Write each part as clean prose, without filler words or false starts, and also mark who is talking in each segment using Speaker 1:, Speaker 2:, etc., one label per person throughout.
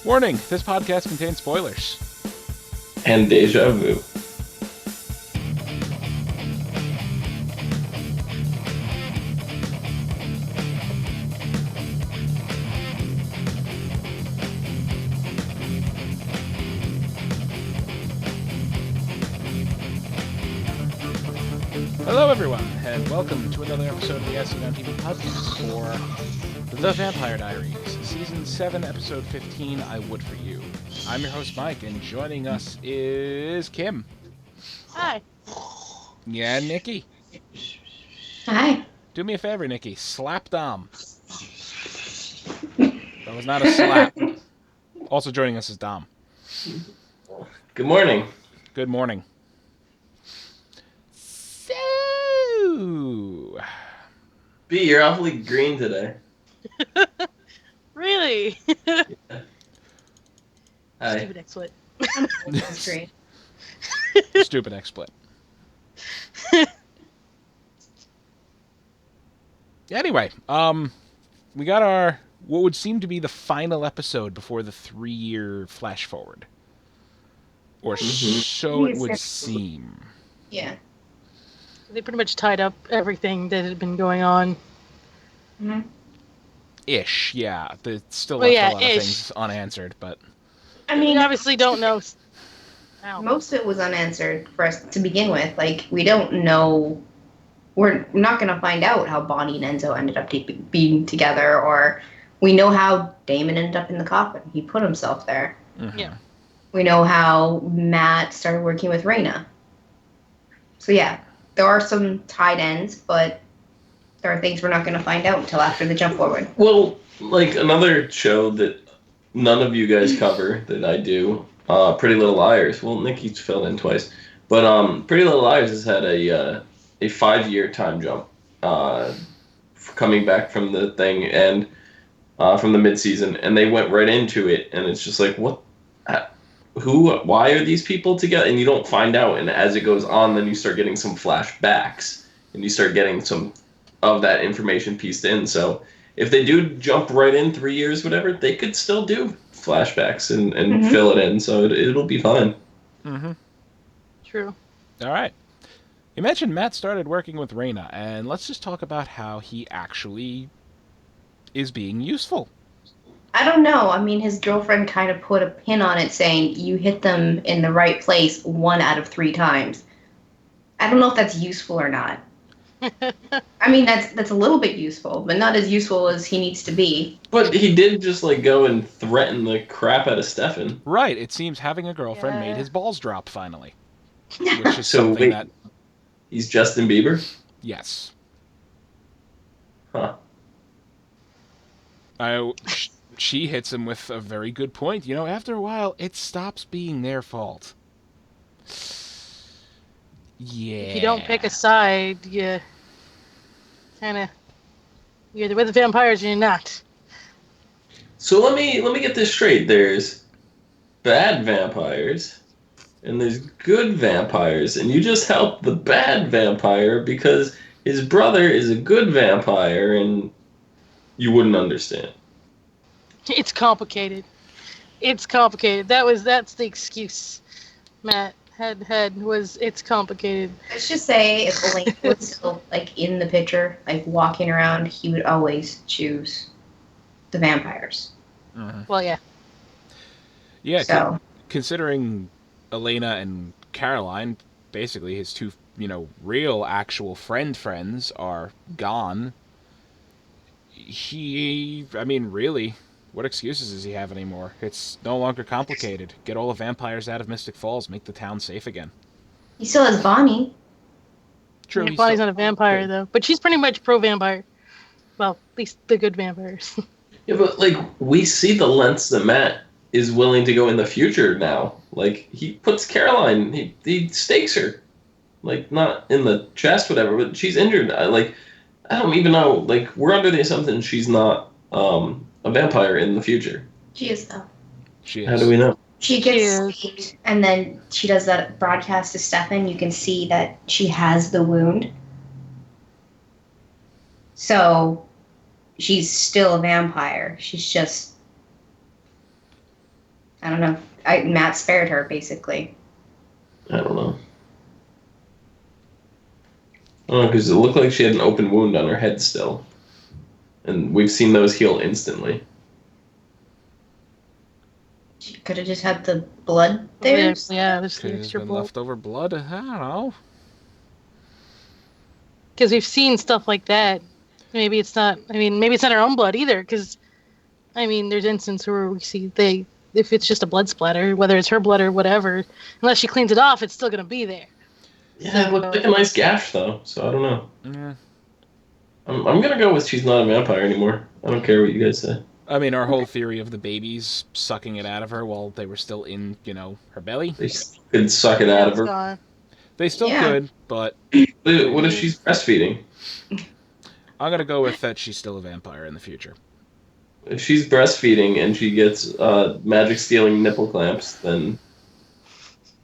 Speaker 1: Warning, this podcast contains spoilers.
Speaker 2: And deja vu.
Speaker 1: Hello everyone, and welcome to another episode of the ASOTV podcast for The Vampire Diaries, Season 7, Episode 15, I Would For You. I'm your host Mike, and joining us is Kim.
Speaker 3: Hi.
Speaker 1: Yeah, Nikki.
Speaker 4: Hi.
Speaker 1: Do me a favor, Nikki. Slap Dom. That was not a slap. Also joining us is Dom.
Speaker 2: Good morning.
Speaker 1: Good morning. So...
Speaker 2: B, you're awfully green today.
Speaker 3: Really?
Speaker 2: Hi.
Speaker 3: Stupid exploit.
Speaker 4: That's great.
Speaker 1: Stupid exploit. Anyway, we got our what would seem to be the final episode before the 3-year flash forward, or so it would seem.
Speaker 4: Yeah.
Speaker 3: They pretty much tied up everything that had been going on.
Speaker 4: Mm-hmm.
Speaker 1: Ish, yeah. They still
Speaker 3: Well,
Speaker 1: left
Speaker 3: yeah,
Speaker 1: a lot of
Speaker 3: ish.
Speaker 1: things unanswered, but
Speaker 4: I
Speaker 3: We
Speaker 4: mean,
Speaker 3: obviously don't know. Ow.
Speaker 4: most of it was unanswered for us to begin with. Like, we don't know. We're not going to find out how Bonnie and Enzo ended up being together, or we know how Damon ended up in the coffin. He put himself there.
Speaker 1: mhm.
Speaker 3: Yeah.
Speaker 4: We know how Matt started working with Raina. So, yeah, there are some tied ends, but there are things we're not going to find out until after the jump forward.
Speaker 2: Well, like another show that none of you guys cover that I do, Pretty Little Liars. Well, Nikki's filled in twice, but Pretty Little Liars has had a 5-year time jump coming back from the thing and from the mid-season, and they went right into it, and it's just like, what? Why are these people together? And you don't find out, and as it goes on, then you start getting some flashbacks, and you start getting some of that information pieced in. So if they do jump right in 3 years, whatever, they could still do flashbacks and fill it in, so it'll be fine.
Speaker 1: Mm-hmm.
Speaker 3: True.
Speaker 1: All right. You mentioned Matt started working with Raina, and let's just talk about how he actually is being useful.
Speaker 4: I don't know. I mean, his girlfriend kind of put a pin on it saying you hit them in the right place 1 out of 3 times. I don't know if that's useful or not. I mean, that's a little bit useful, but not as useful as he needs to be.
Speaker 2: But he did just like go and threaten the crap out of Stefan.
Speaker 1: Right, it seems having a girlfriend made
Speaker 3: Yeah.
Speaker 1: his balls drop finally. Which is
Speaker 2: So
Speaker 1: something
Speaker 2: wait,
Speaker 1: that,
Speaker 2: he's Justin Bieber?
Speaker 1: yes.
Speaker 2: Huh.
Speaker 1: She hits him with a very good point. You know, after a while, it stops being their fault. Yeah.
Speaker 3: If you don't pick a side, you kind of... You're either with the vampires or you're not.
Speaker 2: So let me get this straight. There's bad vampires and there's good vampires, and you just help the bad vampire because his brother is a good vampire, and you wouldn't understand.
Speaker 3: It's complicated. It's complicated. That's the excuse Matt had was it's complicated.
Speaker 4: Let's just say if Elena was still like in the picture, like walking around, he would always choose the vampires.
Speaker 1: Mhm.
Speaker 3: Well, yeah.
Speaker 1: Yeah,
Speaker 4: So
Speaker 1: considering Elena and Caroline, basically his two, real actual friends are gone. Really, what excuses does he have anymore? It's no longer complicated. Get all the vampires out of Mystic Falls, make the town safe again.
Speaker 4: he still has Bonnie.
Speaker 1: True,
Speaker 3: Yeah,
Speaker 1: he's
Speaker 3: Bonnie's
Speaker 1: still-
Speaker 3: not a vampire,
Speaker 1: good.
Speaker 3: though. But she's pretty much pro-vampire. Well, at least the good vampires.
Speaker 2: Yeah, but like we see the lengths that Matt is willing to go in the future now. Like he puts Caroline, he stakes her, like not in the chest, whatever, but she's injured. I don't even know. Like we're under the assumption she's not a vampire in the future.
Speaker 4: She is though.
Speaker 1: She is.
Speaker 2: How do we know?
Speaker 4: She gets saved, and then she does that broadcast to Stefan. You can see that she has the wound. So she's still a vampire. She's just I don't know. Matt spared her, basically.
Speaker 2: I don't know. Oh, because it looked like she had an open wound on her head still. And we've seen those heal instantly.
Speaker 4: She could have just had the blood there.
Speaker 3: Yeah, there's the
Speaker 1: Could have
Speaker 3: extra
Speaker 1: been
Speaker 3: blood.
Speaker 1: leftover blood. I don't know.
Speaker 3: Because we've seen stuff like that. Maybe it's not. I mean, maybe it's not her own blood either. Because, I mean, there's instances where we see if it's just a blood splatter, whether it's her blood or whatever, unless she cleans it off, it's still gonna be there.
Speaker 2: Yeah, it looked like a nice gash though, so I don't know.
Speaker 1: Yeah.
Speaker 2: I'm gonna go with she's not a vampire anymore. I don't care what you guys say.
Speaker 1: I mean, our whole theory of the babies sucking it out of her while they were still in, her belly.
Speaker 2: They could suck it out of
Speaker 3: It's
Speaker 2: her.
Speaker 3: gone.
Speaker 1: They still
Speaker 4: Yeah.
Speaker 1: could, but
Speaker 2: What if she's breastfeeding?
Speaker 1: I'm gonna go with that she's still a vampire in the future.
Speaker 2: If she's breastfeeding and she gets magic stealing nipple clamps, then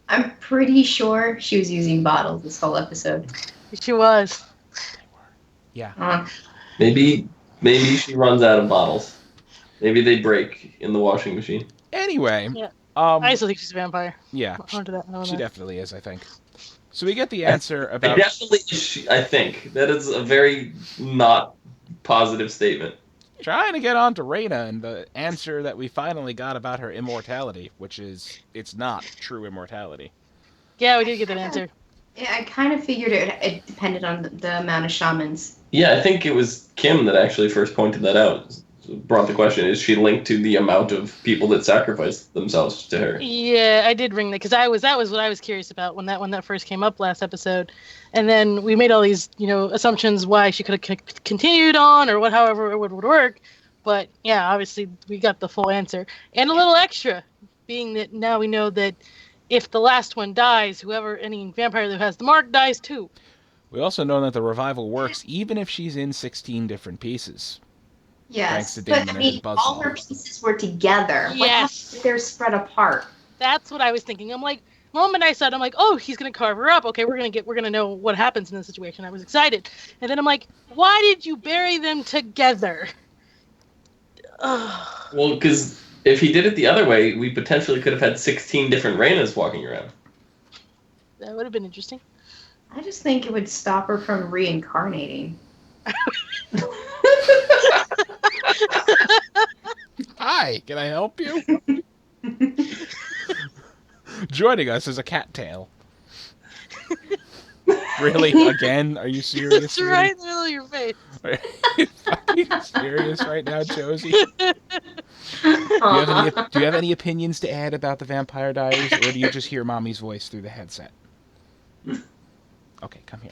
Speaker 4: I'm pretty sure she was using bottles this whole episode.
Speaker 3: She was.
Speaker 1: Yeah.
Speaker 2: maybe she runs out of bottles. Maybe they break in the washing machine.
Speaker 1: Anyway.
Speaker 3: Yeah.
Speaker 1: Um.
Speaker 3: I still think she's a vampire.
Speaker 1: Yeah.
Speaker 3: Onto that.
Speaker 1: She definitely is, I think. So we get the answer about.
Speaker 2: I think that is a very not positive statement.
Speaker 1: Trying to get on to Reyna and the answer that we finally got about her immortality, which is it's not true immortality.
Speaker 3: Yeah, we did get that answer.
Speaker 4: Yeah, I kind of figured it depended on the amount of shamans.
Speaker 2: Yeah, I think it was Kim that actually first pointed that out. Brought the question: is she linked to the amount of people that sacrificed themselves to her?
Speaker 3: Yeah, I did ring that because that was what I was curious about when that first came up last episode, and then we made all these assumptions why she could have continued on or however it would work, but yeah, obviously we got the full answer and a little extra, being that now we know that if the last one dies, any vampire that has the mark dies too.
Speaker 1: We also know that the revival works even if she's in 16 different pieces. Thanks
Speaker 4: Yes,
Speaker 1: to
Speaker 4: but
Speaker 1: Damon
Speaker 4: I
Speaker 1: and his
Speaker 4: mean,
Speaker 1: buzz
Speaker 4: all her pieces were together. What
Speaker 3: Yes.
Speaker 4: happened if they're spread apart?
Speaker 3: That's what I was thinking. I'm like, the moment I saw it, I'm like, oh, he's gonna carve her up. Okay, we're gonna know what happens in this situation. I was excited, and then I'm like, why did you bury them together? Ugh.
Speaker 2: Well, because if he did it the other way, we potentially could have had 16 different Reynas walking around.
Speaker 3: That would have been interesting.
Speaker 4: I just think it would stop her from reincarnating.
Speaker 1: Hi, can I help you? Joining us is a cattail. Really? Again? Are you serious?
Speaker 3: It's right in the middle of your face.
Speaker 1: Are you fucking serious right now, Josie? Do you have any opinions to add about the Vampire Diaries, or do you just hear Mommy's voice through the headset? Okay, come here.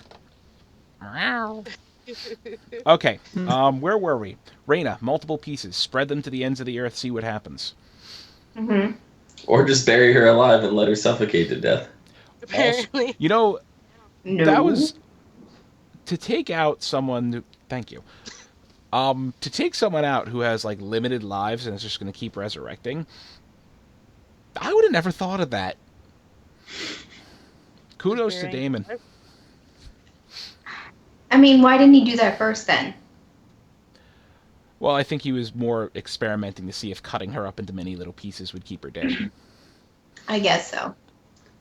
Speaker 1: Okay, where were we? Reyna, multiple pieces. Spread them to the ends of the earth, see what happens.
Speaker 4: Mm-hmm.
Speaker 2: Or just bury her alive and let her suffocate to death.
Speaker 3: Apparently.
Speaker 1: Also,
Speaker 4: No.
Speaker 1: that was... To take out someone... Thank you. To take someone out who has, limited lives and is just going to keep resurrecting, I would have never thought of that. Kudos to Damon.
Speaker 4: I mean, why didn't he do that first then?
Speaker 1: Well, I think he was more experimenting to see if cutting her up into many little pieces would keep her dead.
Speaker 4: I guess so.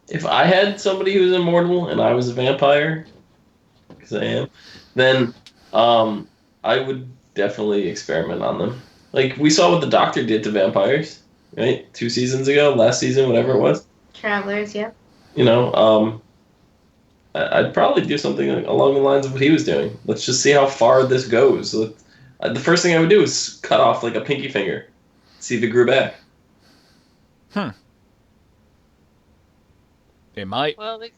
Speaker 2: If I had somebody who was immortal and I was a vampire, because I am, then I would definitely experiment on them. Like, we saw what the Doctor did to vampires, right? 2 seasons ago, last season, whatever it was.
Speaker 4: Travelers, yep.
Speaker 2: I'd probably do something along the lines of what he was doing. Let's just see how far this goes. The first thing I would do is cut off a pinky finger, see if it grew back.
Speaker 1: It might.
Speaker 3: Well, they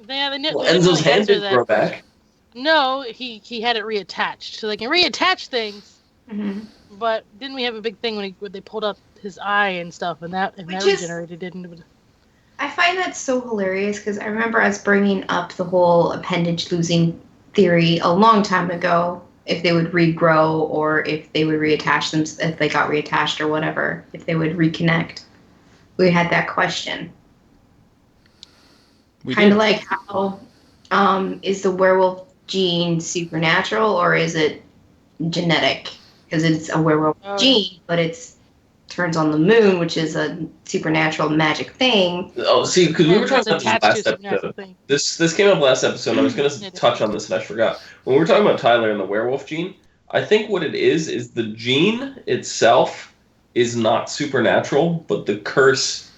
Speaker 2: Enzo's hand didn't grow back.
Speaker 3: No, he had it reattached, so they can reattach things.
Speaker 4: Mm-hmm.
Speaker 3: But didn't we have a big thing when they pulled up his eye and stuff, and that
Speaker 4: Which
Speaker 3: regenerated it into...
Speaker 4: I find that so hilarious because I remember us bringing up the whole appendage losing theory a long time ago. If they would regrow or if they would reattach them, if they got reattached or whatever, if they would reconnect. We had that question. Kind of like how is the werewolf gene supernatural or is it genetic? Because it's a werewolf gene, but it's turns on the moon, which is a supernatural magic thing.
Speaker 2: Oh, see, because we were talking about this
Speaker 3: attached to a
Speaker 2: last
Speaker 3: supernatural
Speaker 2: episode.
Speaker 3: thing.
Speaker 2: This came up last episode, and I was going to touch on this, and I forgot. When we were talking about Tyler and the werewolf gene, I think what it is the gene itself is not supernatural, but the curse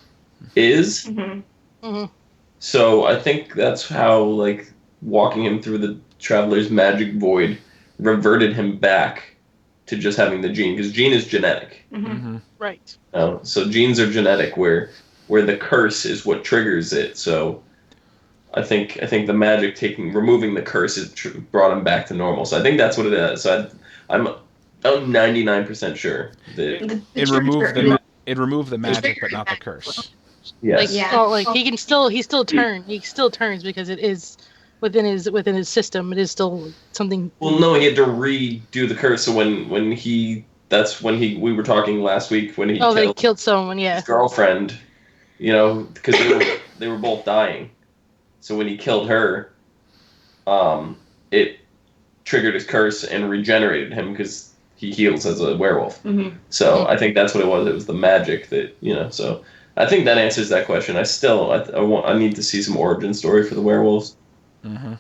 Speaker 2: is.
Speaker 4: Mm-hmm.
Speaker 3: Mm-hmm.
Speaker 2: So I think that's how, like, walking him through the Traveler's magic void reverted him back to just having the gene, because gene is genetic.
Speaker 4: Mm-hmm.
Speaker 3: Right.
Speaker 2: So genes are genetic, where the curse is what triggers it. So I think the magic removing the curse brought him back to normal. So I think that's what it is. So I'm 99% sure that
Speaker 1: It removed the magic, but not the curse.
Speaker 2: yes.
Speaker 3: Like,
Speaker 4: Yeah.
Speaker 3: oh, like he still turns because it is within his system. It is still something.
Speaker 2: Well, no, he had to redo the curse. So we were talking last week when he
Speaker 3: they killed someone. Yeah.
Speaker 2: his girlfriend, because they were both dying. So when he killed her, it triggered his curse and regenerated him because he heals as a werewolf.
Speaker 4: Mm-hmm.
Speaker 2: So I think that's what it was. It was the magic that, So I think that answers that question. I need to see some origin story for the werewolves.
Speaker 1: Mm-hmm.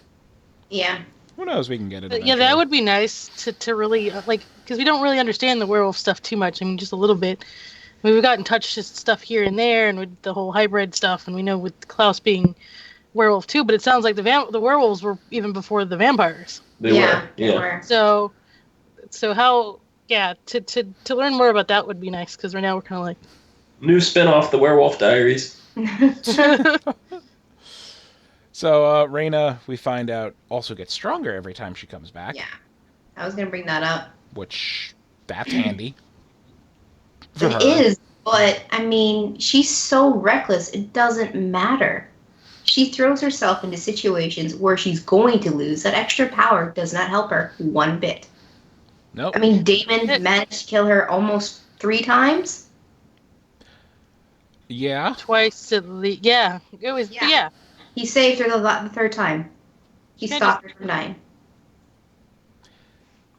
Speaker 4: Yeah.
Speaker 1: Who knows? We can get it.
Speaker 3: But yeah, that would be nice to really because we don't really understand the werewolf stuff too much. I mean, just a little bit. I mean, we've gotten touched just stuff here and there, and with the whole hybrid stuff, and we know with Klaus being werewolf too. But it sounds like the werewolves were even before the vampires.
Speaker 2: They were.
Speaker 3: So how? Yeah, to learn more about that would be nice because right now we're kind of like
Speaker 2: New spin-off, The Werewolf Diaries.
Speaker 1: So Reyna, we find out, also gets stronger every time she comes back.
Speaker 4: Yeah. I was going to bring that up.
Speaker 1: Which, that's handy.
Speaker 4: It is, but, I mean, she's so reckless, it doesn't matter. She throws herself into situations where she's going to lose. That extra power does not help her one bit.
Speaker 1: Nope.
Speaker 4: I mean, Damon managed to kill her almost 3 times.
Speaker 1: Yeah.
Speaker 3: twice at least. Yeah, it was. Yeah.
Speaker 4: He saved her the 3rd time. He stopped her from dying.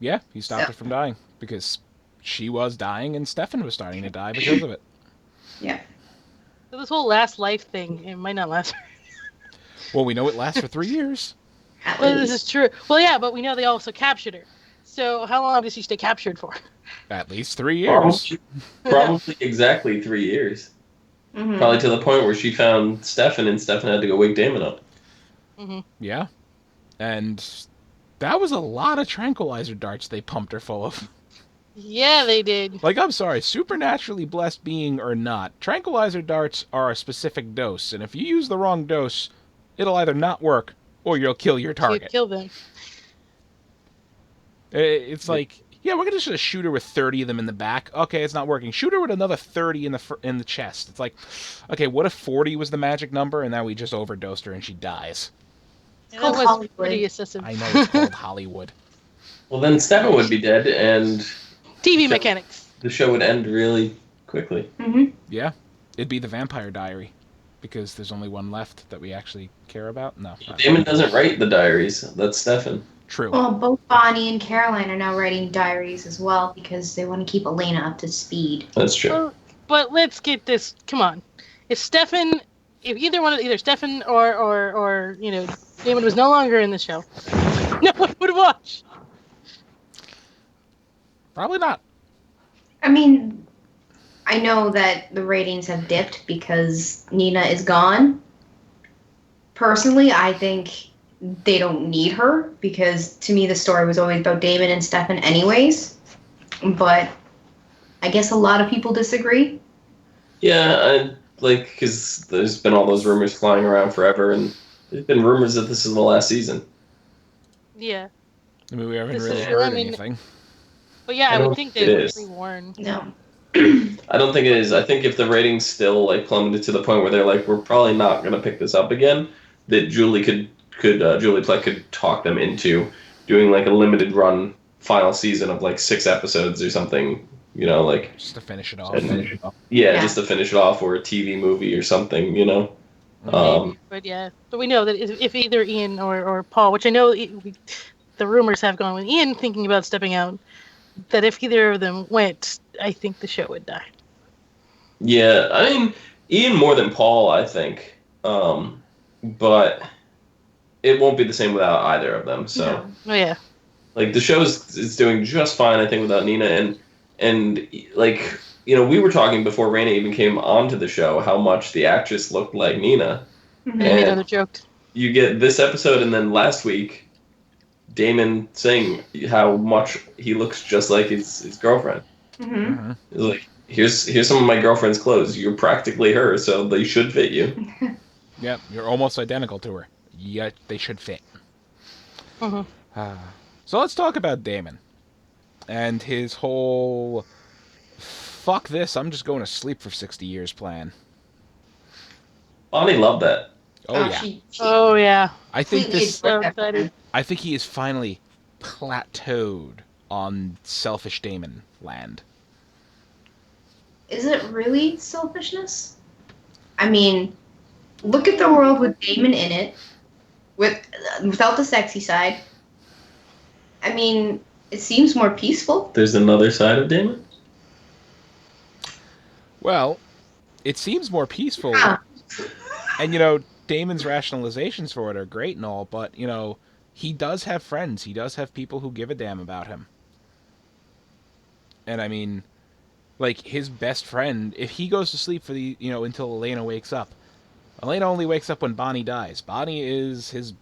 Speaker 1: Yeah, he stopped her from dying because she was dying and Stefan was starting to die because of it.
Speaker 4: Yeah.
Speaker 3: So this whole last life thing, it might not last.
Speaker 1: Well, we know it lasts for 3 years.
Speaker 3: Well, this is true. Well, yeah, but we know they also captured her. So how long does she stay captured for?
Speaker 1: At least 3 years.
Speaker 2: Probably exactly 3 years.
Speaker 4: Mm-hmm.
Speaker 2: Probably to the point where she found Stefan, and Stefan had to go wake Damon up.
Speaker 3: Mm-hmm.
Speaker 1: Yeah. And that was a lot of tranquilizer darts they pumped her full of.
Speaker 3: Yeah, they did.
Speaker 1: Like, I'm sorry, supernaturally blessed being or not, tranquilizer darts are a specific dose, and if you use the wrong dose, it'll either not work or you'll kill your target.
Speaker 3: You kill them.
Speaker 1: It's like, yeah, we're gonna just shoot her with 30 of them in the back. Okay, it's not working. Shoot her with another 30 in the chest. It's like, okay, what if 40 was the magic number, and now we just overdosed her and she dies?
Speaker 3: Yeah, that was
Speaker 4: Hollywood.
Speaker 3: pretty excessive.
Speaker 1: I know it's called Hollywood.
Speaker 2: Well, then Stefan would be dead, and
Speaker 3: TV mechanics.
Speaker 2: the show would end really quickly.
Speaker 4: Mm-hmm.
Speaker 1: Yeah, it'd be the Vampire Diary, because there's only one left that we actually care about. No,
Speaker 2: Damon doesn't write the diaries. That's Stefan.
Speaker 1: True.
Speaker 4: Well, both Bonnie and Caroline are now writing diaries as well because they want to keep Elena up to speed.
Speaker 2: That's true.
Speaker 3: Well, but let's get this. Come on, if Stefan, if either Stefan or Damon was no longer in the show, no one would watch.
Speaker 1: Probably not.
Speaker 4: I mean, I know that the ratings have dipped because Nina is gone. Personally, I think they don't need her because to me the story was always about Damon and Stefan anyways. But I guess a lot of people disagree.
Speaker 2: Yeah, because there's been all those rumors flying around forever, and there's been rumors that this is the last season.
Speaker 3: Yeah,
Speaker 1: I mean, we haven't
Speaker 3: This is
Speaker 1: really
Speaker 3: true.
Speaker 1: heard
Speaker 3: I mean,
Speaker 1: anything.
Speaker 3: but yeah, I
Speaker 2: don't
Speaker 3: would think
Speaker 2: think
Speaker 3: they
Speaker 2: it
Speaker 3: would
Speaker 2: is.
Speaker 3: pre-warn.
Speaker 4: No.
Speaker 2: I don't think it is. I think if the ratings still plummeted to the point where they're like, we're probably not going to pick this up again, that Julie Plec could talk them into doing a limited run final season of 6 episodes or something,
Speaker 1: Just to finish it off.
Speaker 2: Yeah, just to finish it off, or a TV movie or something,
Speaker 3: Maybe. But we know that if either Ian or Paul, which I know the rumors have gone with Ian thinking about stepping out, that if either of them went, I think the show would die.
Speaker 2: Yeah, I mean, Ian more than Paul, I think. But it won't be the same without either of them. So,
Speaker 3: Oh yeah.
Speaker 2: like, the is doing just fine, I think, without Nina. And like, we were talking before Raina even came onto the show how much the actress looked like Nina.
Speaker 3: And he made another joke.
Speaker 2: You get this episode, and then last week, Damon saying how much he looks just like his girlfriend.
Speaker 4: Mm-hmm.
Speaker 2: He's like, here's some of my girlfriend's clothes. You're practically her, so they should fit you.
Speaker 1: Yep, you're almost identical to her. Yet they should fit. So let's talk about Damon and his whole "fuck this, I'm just going to sleep for 60 years" plan.
Speaker 2: Bonnie loved that.
Speaker 1: Oh yeah.
Speaker 3: Oh yeah.
Speaker 1: I think this.
Speaker 3: So excited.
Speaker 1: I think he is finally plateaued on selfish Damon land.
Speaker 4: Is it really selfishness? I mean, look at the world with Damon in it, without the sexy side. I mean, it seems more peaceful.
Speaker 2: There's another side of Damon?
Speaker 1: Well, it seems more peaceful.
Speaker 4: Huh.
Speaker 1: And, Damon's rationalizations for it are great and all, but, he does have friends. He does have people who give a damn about him. And, I mean, like, his best friend, if he goes to sleep for until Elena wakes up, Elena only wakes up when Bonnie dies. Bonnie is his,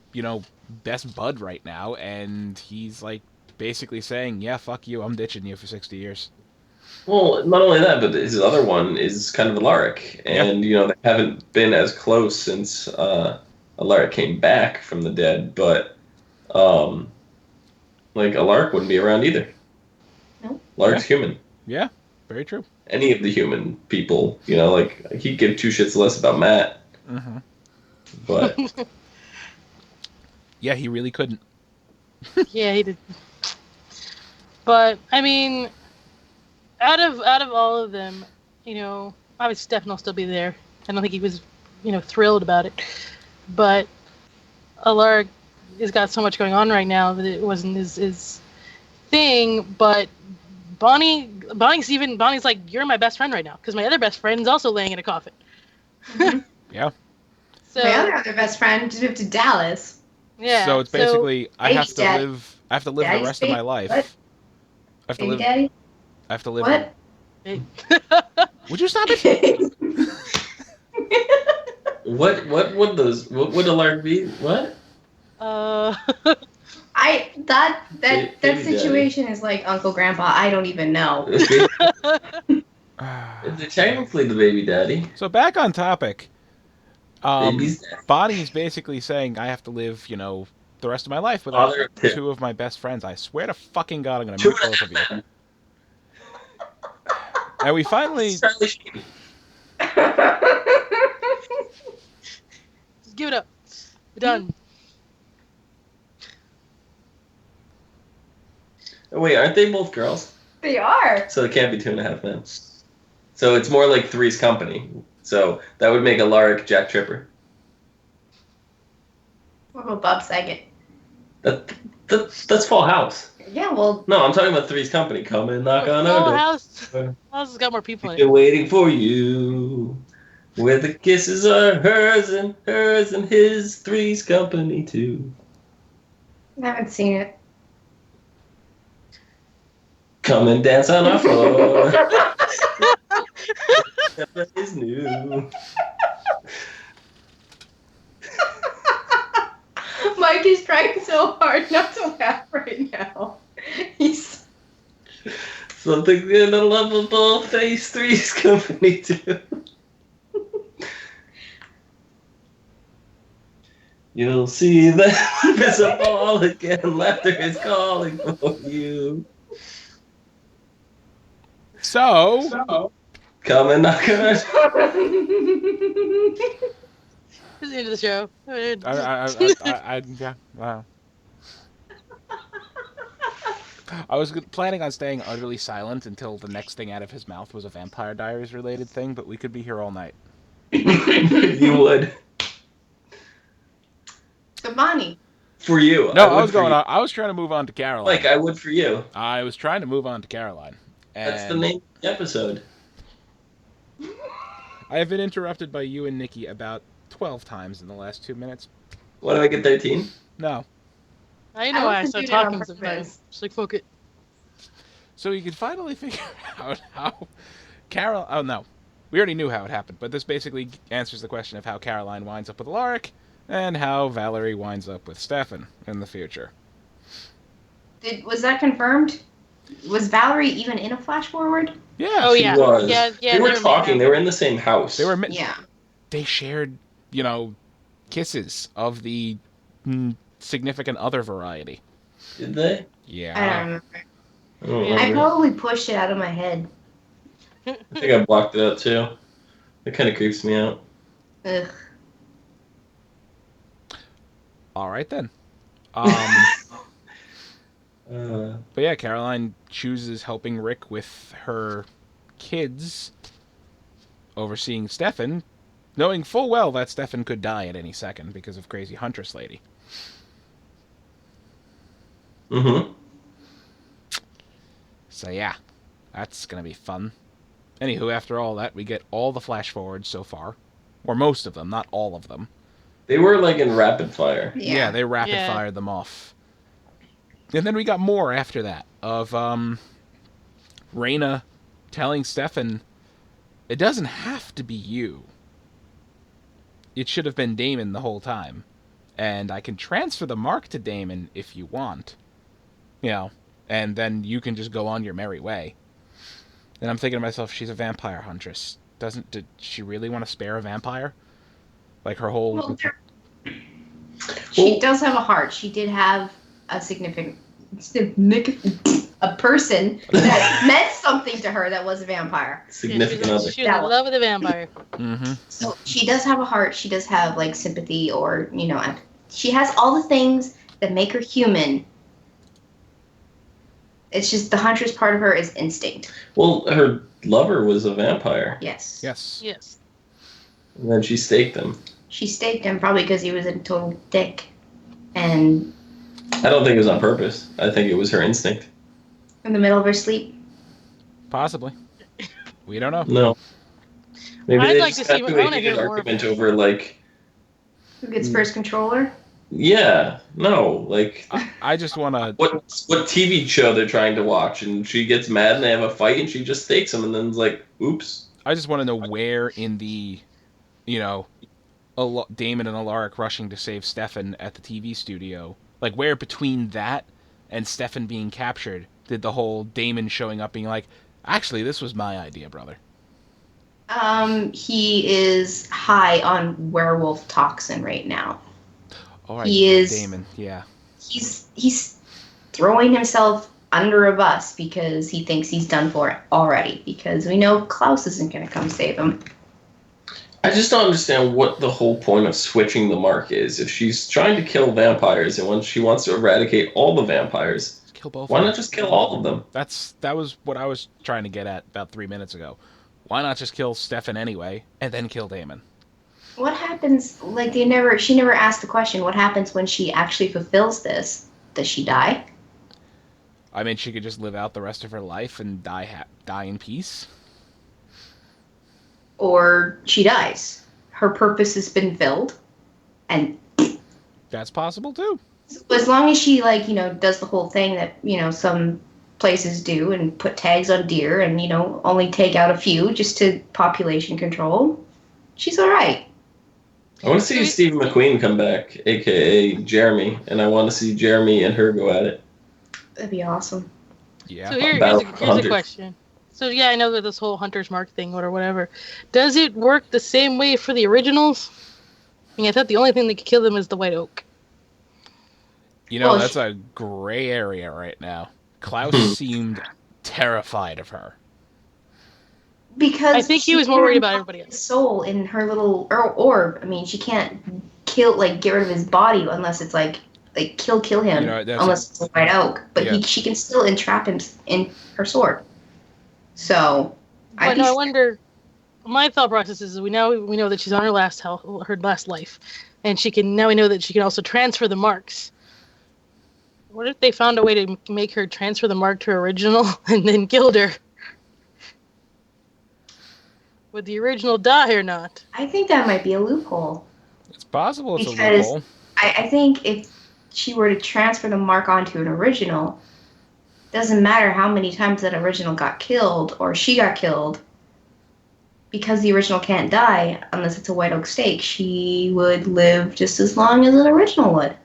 Speaker 1: best bud right now, and he's, like, basically saying, yeah, fuck you, I'm ditching you for 60 years.
Speaker 2: Well, not only that, but his other one is kind of Alaric. And, they haven't been as close since Alaric came back from the dead, but, Alaric wouldn't be around either.
Speaker 4: No.
Speaker 2: Alaric's human.
Speaker 1: Yeah, very true.
Speaker 2: Any of the human people, he'd give two shits less about Matt.
Speaker 1: Mm-hmm.
Speaker 2: But...
Speaker 1: yeah, he really couldn't.
Speaker 3: Yeah, he did. But, I mean... Out of all of them, obviously Stefan will still be there. I don't think he was, thrilled about it. But Alaric has got so much going on right now that it wasn't his thing. But Bonnie's like, you're my best friend right now, because my other best friend is also laying in a coffin.
Speaker 1: Yeah.
Speaker 4: So my other best friend just moved to Dallas.
Speaker 3: Yeah.
Speaker 1: So it's basically I have to
Speaker 4: Daddy.
Speaker 1: live the rest of my life.
Speaker 4: What?
Speaker 1: I have to
Speaker 4: Baby
Speaker 1: live.
Speaker 4: daddy?
Speaker 1: I have to live.
Speaker 4: What?
Speaker 1: Would you stop it?
Speaker 2: What would Alaric be? What?
Speaker 4: That
Speaker 2: Baby
Speaker 4: situation is like Uncle Grandpa. I don't even know.
Speaker 2: Technically the baby daddy.
Speaker 1: So back on topic.
Speaker 2: Baby's daddy.
Speaker 1: Bonnie's basically saying I have to live, the rest of my life without
Speaker 2: Father of
Speaker 1: two of my best friends. I swear to fucking God, I'm gonna
Speaker 2: Two
Speaker 1: meet both of you. And we finally
Speaker 3: Just give it up. We're done.
Speaker 2: Oh, wait, aren't they both girls?
Speaker 4: They are.
Speaker 2: So it can't be 2.5 men. So it's more like Three's Company. So that would make Alaric Jack Tripper.
Speaker 4: What about Bob Saget?
Speaker 2: That's Full House.
Speaker 4: Yeah, well,
Speaker 2: No, I'm talking about Three's Company. Come and knock on our door.
Speaker 3: House has got more people in
Speaker 2: Been
Speaker 3: it.
Speaker 2: waiting for you. Where the kisses are hers and his. Three's Company too.
Speaker 4: I haven't seen it.
Speaker 2: Come and dance on our floor. That is new.
Speaker 4: Mike is trying so hard not to laugh right now. He's
Speaker 2: Something in a lovable face. Three's Company too. You'll see that it's a ball again. Laughter is calling for you.
Speaker 1: So
Speaker 2: Come and knock on our door.
Speaker 3: This is the end of the show.
Speaker 1: yeah. Wow. I was planning on staying utterly silent until the next thing out of his mouth was a Vampire Diaries related thing, but we could be here all night.
Speaker 2: You would.
Speaker 4: So Bonnie.
Speaker 2: For you.
Speaker 1: No,
Speaker 2: I would
Speaker 1: I was trying to move on to Caroline.
Speaker 2: Like, I would for you.
Speaker 1: I was trying to move on to Caroline. And
Speaker 2: That's the name of the episode.
Speaker 1: I have been interrupted by you and Nikki about 12 times in the last 2 minutes.
Speaker 2: What, did I get 13?
Speaker 1: No.
Speaker 3: I
Speaker 4: I
Speaker 3: know why I
Speaker 4: wasn't
Speaker 3: started
Speaker 4: doing it on
Speaker 3: talking sometimes.
Speaker 4: purpose.
Speaker 3: Just like, fuck it.
Speaker 1: So you can finally figure out how Carol... Oh, no. We already knew how it happened, but this basically answers the question of how Caroline winds up with Alaric and how Valerie winds up with Stefan in the future.
Speaker 4: Was that confirmed? Was Valerie even in a flash forward?
Speaker 1: Yeah.
Speaker 3: Oh,
Speaker 2: She
Speaker 3: yeah.
Speaker 2: was.
Speaker 3: Yeah,
Speaker 2: They were
Speaker 3: they were
Speaker 2: talking.
Speaker 3: made
Speaker 2: They were in the same house.
Speaker 1: They were...
Speaker 4: Yeah.
Speaker 1: They shared, kisses of the significant other variety.
Speaker 2: Did they?
Speaker 1: Yeah.
Speaker 4: I don't remember.
Speaker 2: I don't
Speaker 3: Yeah.
Speaker 4: I
Speaker 2: remember.
Speaker 4: probably pushed it out of my head.
Speaker 2: I think I blocked it out too. It kind of creeps me out.
Speaker 4: Ugh.
Speaker 1: All right, then.
Speaker 2: Uh,
Speaker 1: But yeah, Caroline chooses helping Rick with her kids, overseeing Stefan, knowing full well that Stefan could die at any second because of crazy Huntress Lady.
Speaker 2: mm-hmm.
Speaker 1: So yeah, that's going to be fun. Anywho, after all that, we get all the flash forwards so far. Or most of them, not all of them.
Speaker 2: They were like in rapid fire.
Speaker 1: Yeah, they rapid
Speaker 3: Yeah.
Speaker 1: fired them off. And then we got more after that of Reyna telling Stefan, it doesn't have to be you. It should have been Damon the whole time. And I can transfer the mark to Damon if you want. And then you can just go on your merry way. And I'm thinking to myself, she's a vampire huntress. Did she really want to spare a vampire? Like her whole...
Speaker 4: Well, she does have a heart. She did have a a person that meant something to her that was a vampire.
Speaker 2: Significant other.
Speaker 3: She was in love with a vampire.
Speaker 1: Mm-hmm.
Speaker 4: So she does have a heart. She does have like sympathy, or she has all the things that make her human. It's just the huntress part of her is instinct.
Speaker 2: Well, her lover was a vampire.
Speaker 4: Yes.
Speaker 1: Yes.
Speaker 3: Yes.
Speaker 2: And then she staked him.
Speaker 4: She staked him probably because he was a total dick, and
Speaker 2: I don't think it was on purpose. I think it was her instinct.
Speaker 4: in the middle of her sleep.
Speaker 1: Possibly. We don't know.
Speaker 2: No. Maybe
Speaker 3: I'd
Speaker 2: they
Speaker 3: like
Speaker 2: just
Speaker 3: to see-
Speaker 2: got
Speaker 3: I
Speaker 2: to a
Speaker 3: wanna
Speaker 2: heated
Speaker 3: hear more
Speaker 2: argument
Speaker 3: about it.
Speaker 2: over like,
Speaker 4: Who gets first controller?
Speaker 2: yeah, no, like
Speaker 1: I just want to...
Speaker 2: what TV show they're trying to watch, and she gets mad and they have a fight and she just stakes him, and then it's like, oops.
Speaker 1: I just want to know where in the, Damon and Alaric rushing to save Stefan at the TV studio, like where between that and Stefan being captured did the whole Damon showing up being like, actually, this was my idea, brother.
Speaker 4: He is high on werewolf toxin right now.
Speaker 1: All right,
Speaker 4: He is-
Speaker 1: Damon, yeah.
Speaker 4: He's throwing himself under a bus because he thinks he's done for it already. Because we know Klaus isn't going to come save him.
Speaker 2: I just don't understand what the whole point of switching the mark is. If she's trying to kill vampires and when she wants to eradicate all the vampires,
Speaker 1: Kill both.
Speaker 2: why
Speaker 1: of
Speaker 2: not
Speaker 1: them.
Speaker 2: just kill all of them?
Speaker 1: That was what I was trying to get at about 3 minutes ago. Why not just kill Stefan anyway and then kill Damon?
Speaker 4: What happens? Like she never asked the question. What happens when she actually fulfills this? Does she die?
Speaker 1: I mean, she could just live out the rest of her life and die in peace.
Speaker 4: Or she dies. Her purpose has been filled, and
Speaker 1: That's possible too.
Speaker 4: as long as she does the whole thing that some places do and put tags on deer and only take out a few just to population control, she's all right.
Speaker 2: I want to see Steve McQueen come back, aka Jeremy, and I want to see Jeremy and her go at it.
Speaker 4: That'd be awesome.
Speaker 1: Yeah.
Speaker 3: So here's
Speaker 2: Hunters.
Speaker 3: a question. So yeah, I know that this whole Hunter's Mark thing or whatever. Does it work the same way for the originals? I mean, I thought the only thing that could kill them is the white oak.
Speaker 4: Well,
Speaker 1: That's a gray area right now. Klaus seemed terrified of her.
Speaker 4: Because
Speaker 3: I think he was more worried about everybody else.
Speaker 4: Soul in her little orb. I mean, she can't get rid of his body unless it's like kill him. Unless it's a white oak, but
Speaker 1: Yeah.
Speaker 4: she can still entrap him in her sword. So,
Speaker 3: But I wonder. My thought process is we know that she's on her last life, and now we know that she can also transfer the marks. What if they found a way to make her transfer the mark to her original and then killed her? Would the original die or not?
Speaker 4: I think that might be a loophole.
Speaker 1: It's possible it's a
Speaker 4: Because
Speaker 1: loophole.
Speaker 4: I think if she were to transfer the mark onto an original, doesn't matter how many times that original got killed or she got killed, because the original can't die unless it's a white oak stake, she would live just as long as an original would.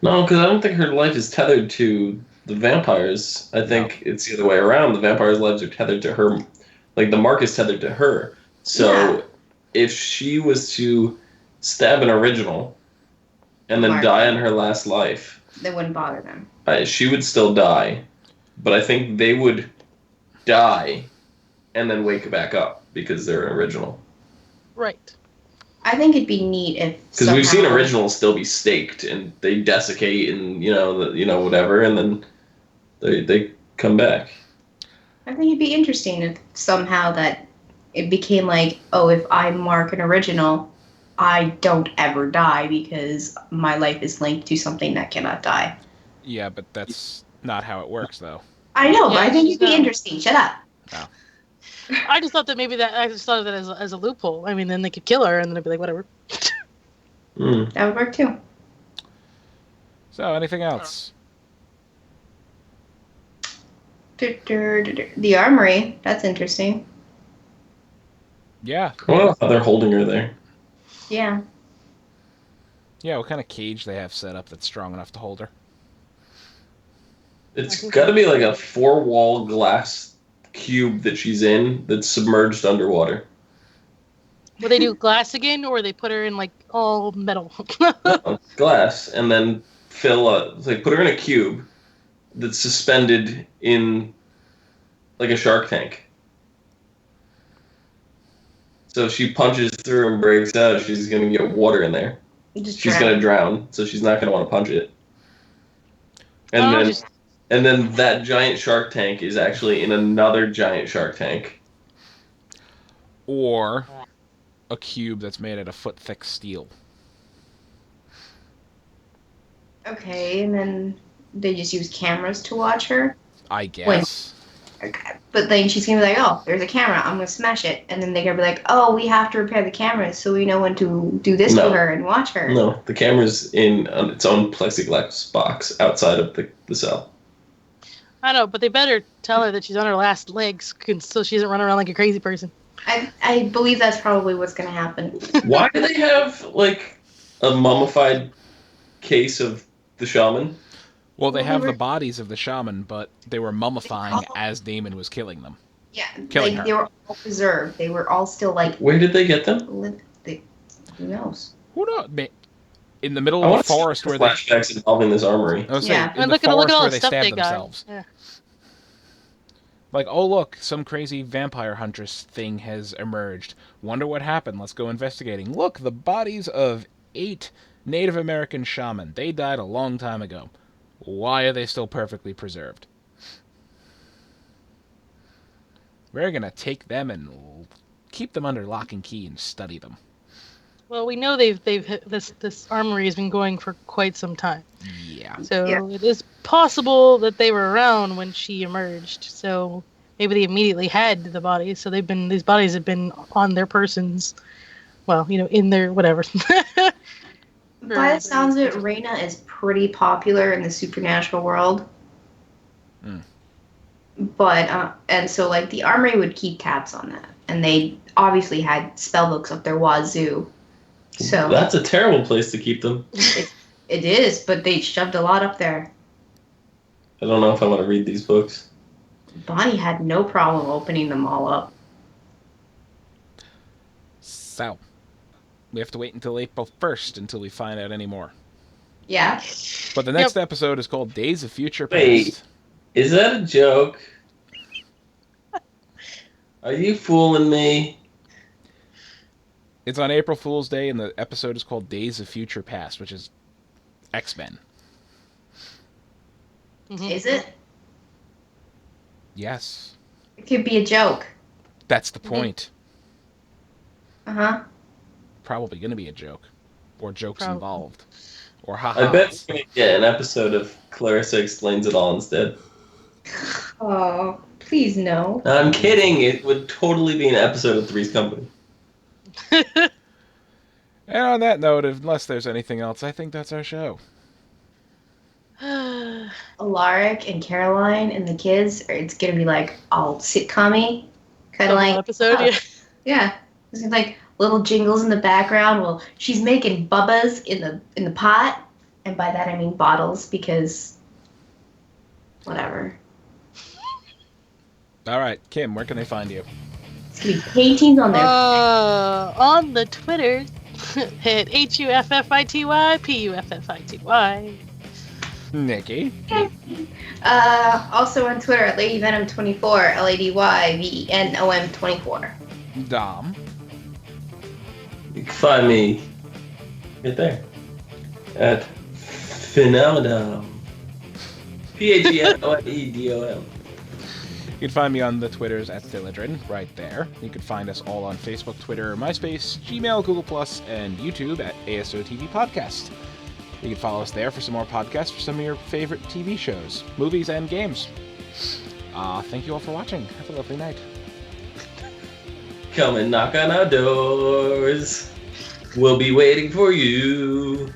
Speaker 2: No, because I don't think her life is tethered to the vampires. I think it's the other way around. The vampires' lives are tethered to her. Like, the mark is tethered to her. So, if she was to stab an original and then die in her last life,
Speaker 4: they wouldn't bother them.
Speaker 2: She would still die. But I think they would die and then wake back up because they're an original.
Speaker 3: Right.
Speaker 4: I think it'd be neat if
Speaker 2: because we've seen originals still be staked and they desiccate and whatever, and then they come back.
Speaker 4: I think it'd be interesting if somehow that it became like, oh, if I mark an original, I don't ever die because my life is linked to something that cannot die.
Speaker 1: Yeah, but that's not how it works, though.
Speaker 4: I know, but I think it'd be interesting. Shut up.
Speaker 1: No.
Speaker 3: I just thought that maybe I just thought of that as a loophole. I mean, then they could kill her, and then I'd be like, whatever.
Speaker 4: That would work too.
Speaker 1: So, anything else?
Speaker 4: The armory. That's interesting.
Speaker 1: Yeah.
Speaker 2: Well, they're holding her there.
Speaker 4: Yeah.
Speaker 1: Yeah, what kind of cage they have set up that's strong enough to hold her?
Speaker 2: It's got to be like a 4-wall glass cube that she's in that's submerged underwater.
Speaker 3: Will they do glass again, or they put her in like all metal?
Speaker 2: No, glass, and then put her in a cube that's suspended in like a shark tank. So if she punches through and breaks out, she's gonna get water in there. She's gonna drown, so she's not gonna want to punch it. And then that giant shark tank is actually in another giant shark tank.
Speaker 1: Or a cube that's made out of foot-thick steel.
Speaker 4: Okay, and then they just use cameras to watch her?
Speaker 1: I guess.
Speaker 4: But then she's going to be like, oh, there's a camera, I'm going to smash it. And then they're going to be like, oh, we have to repair the cameras so we know when to do this to her and watch her.
Speaker 2: No, the camera's in its own plexiglass box outside of the cell.
Speaker 3: I know, but they better tell her that she's on her last legs so she doesn't run around like a crazy person.
Speaker 4: I believe that's probably what's going to happen.
Speaker 2: Why do they have, like, a mummified case of the shaman?
Speaker 1: Well, they have the bodies of the shaman, but they were mummifying as Damon was killing them.
Speaker 4: Yeah,
Speaker 1: killing her.
Speaker 4: They were all preserved. They were all still, like...
Speaker 2: Where did they get them?
Speaker 4: Who knows?
Speaker 1: Who knows? In the middle of the forest where
Speaker 2: flashbacks involving this armory.
Speaker 1: I was saying, in the forest where they stabbed themselves.
Speaker 3: Yeah.
Speaker 1: Like, oh look, some crazy vampire huntress thing has emerged. Wonder what happened. Let's go investigating. Look, the bodies of 8 Native American shaman. They died a long time ago. Why are they still perfectly preserved? We're gonna take them and keep them under lock and key and study them.
Speaker 3: Well, we know this armory has been going for quite some time.
Speaker 1: Yeah.
Speaker 3: So it is possible that they were around when she emerged. So maybe they immediately had the bodies. So these bodies have been on their persons. Well, in their whatever.
Speaker 4: By the sounds of it, Reina is pretty popular in the supernatural world. But and so like the armory would keep tabs on that, and they obviously had spell books up their wazoo. So
Speaker 2: that's a terrible place to keep them.
Speaker 4: It is, but they shoved a lot up there.
Speaker 2: I don't know if I want to read these books.
Speaker 4: Bonnie had no problem opening them all up.
Speaker 1: So, we have to wait until April 1st until we find out any more.
Speaker 4: Yeah.
Speaker 1: But the next episode is called Days of Future Past.
Speaker 2: Wait, is that a joke? Are you fooling me?
Speaker 1: It's on April Fool's Day, and the episode is called Days of Future Past, which is X-Men.
Speaker 4: Is it?
Speaker 1: Yes.
Speaker 4: It could be a joke.
Speaker 1: That's the point.
Speaker 4: Uh-huh.
Speaker 1: Probably going to be a joke. Or jokes involved. Or ha-ha.
Speaker 2: I bet we're going to get an episode of Clarissa Explains It All instead.
Speaker 4: Oh, Please, no.
Speaker 2: I'm kidding. It would totally be an episode of Three's Company.
Speaker 1: And on that note, unless there's anything else, I think that's our show.
Speaker 4: Alaric and Caroline and the kids, it's gonna be like all sitcom-y. Kind of like
Speaker 3: episode, yeah.
Speaker 4: Yeah. There's like little jingles in the background. Well, she's making bubbas in the pot, and by that I mean bottles because whatever.
Speaker 1: All right, Kim, where can they find you?
Speaker 4: It's gonna be paintings on their
Speaker 3: On the Twitter, hit HUFFITY,
Speaker 1: Nikki.
Speaker 4: also on Twitter at LadyVenom24, LadyVenom24.
Speaker 1: Dom.
Speaker 2: You can find me right there at Phenomenal. PHENOIEDOM.
Speaker 1: You can find me on the Twitters at Thilladrin, right there. You can find us all on Facebook, Twitter, MySpace, Gmail, Google+, and YouTube at ASOTV Podcast. You can follow us there for some more podcasts for some of your favorite TV shows, movies, and games. Thank you all for watching. Have a lovely night.
Speaker 2: Come and knock on our doors. We'll be waiting for you.